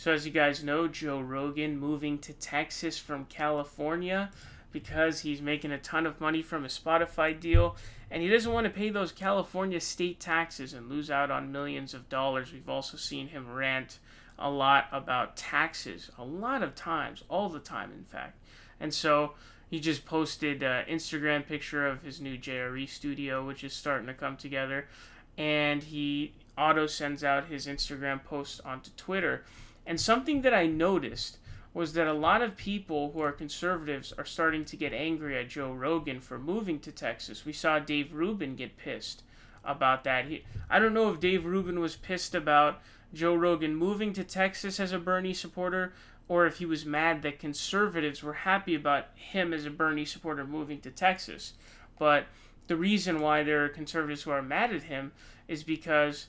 So as you guys know, Joe Rogan moving to Texas from California because he's making a ton of money from his Spotify deal, and he doesn't want to pay those California state taxes and lose out on millions of dollars. We've also seen him rant a lot about taxes, a lot of times, all the time, in fact. And so he just posted an Instagram picture of his new JRE studio, which is starting to come together, and he auto sends out his Instagram post onto Twitter. And something that I noticed was that a lot of people who are conservatives are starting to get angry at Joe Rogan for moving to Texas. We saw Dave Rubin get pissed about that. I don't know if Dave Rubin was pissed about Joe Rogan moving to Texas as a Bernie supporter, or if he was mad that conservatives were happy about him as a Bernie supporter moving to Texas. But the reason why there are conservatives who are mad at him is because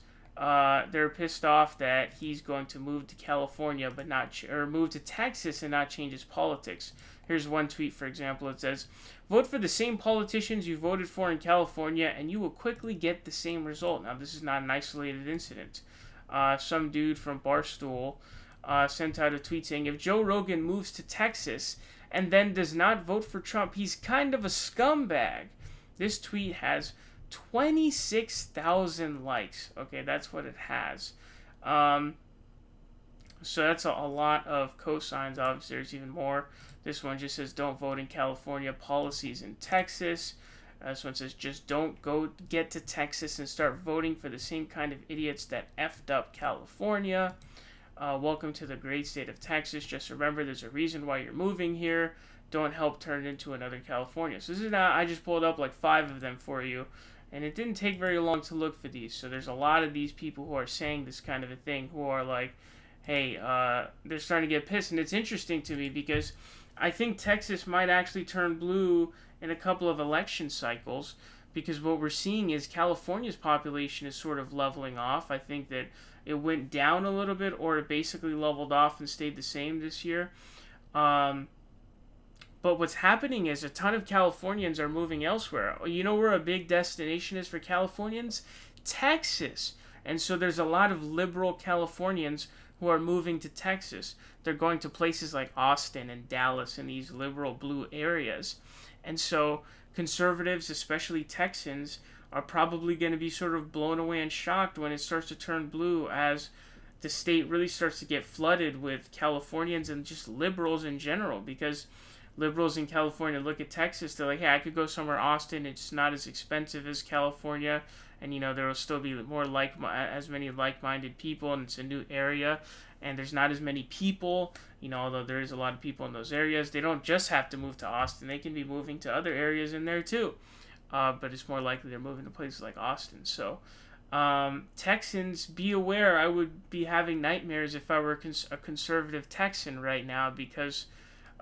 they're pissed off that he's going to move to California, but or move to Texas and not change his politics. Here's one tweet, for example. It says, "Vote for the same politicians you voted for in California, and you will quickly get the same result." Now, this is not an isolated incident. Some dude from Barstool sent out a tweet saying, "If Joe Rogan moves to Texas and then does not vote for Trump, he's kind of a scumbag." This tweet has 26,000 likes. Okay, that's what it has. So that's a lot of cosigns. Obviously, there's even more. This one just says, "Don't vote in California, policies in Texas." This one says, "Just don't go get to Texas and start voting for the same kind of idiots that effed up California. Welcome to the great state of Texas. Just remember, there's a reason why you're moving here. Don't help turn it into another California." So this is now, I just pulled up like 5 of them for you, and it didn't take very long to look for these. So there's a lot of these people who are saying this kind of a thing, who are like, hey, they're starting to get pissed. And it's interesting to me because I think Texas might actually turn blue in a couple of election cycles, because what we're seeing is California's population is sort of leveling off. I think that it went down a little bit, or it basically leveled off and stayed the same this year. But what's happening is a ton of Californians are moving elsewhere. You know where a big destination is for Californians? Texas. And so there's a lot of liberal Californians who are moving to Texas. They're going to places like Austin and Dallas and these liberal blue areas. And so conservatives, especially Texans, are probably going to be sort of blown away and shocked when it starts to turn blue, as the state really starts to get flooded with Californians and just liberals in general, because liberals in California look at Texas, they're like, hey, I could go somewhere, Austin, it's not as expensive as California, and there will still be more as many like-minded people, and it's a new area, and there's not as many people, although there is a lot of people in those areas. They don't just have to move to Austin, they can be moving to other areas in there too, but it's more likely they're moving to places like Austin. So Texans, be aware. I would be having nightmares if I were a conservative Texan right now, because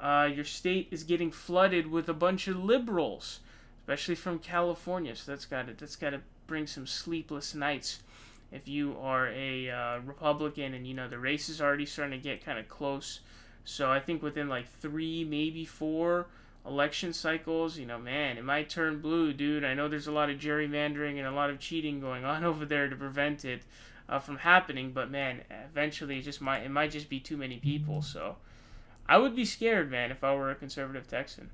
your state is getting flooded with a bunch of liberals, especially from California. So that's got to bring some sleepless nights if you are a Republican, and the race is already starting to get kind of close. So I think within like 3, maybe 4 election cycles, man, it might turn blue, dude. I know there's a lot of gerrymandering and a lot of cheating going on over there to prevent it from happening, but man, eventually it might just be too many people. So I would be scared, man, if I were a conservative Texan.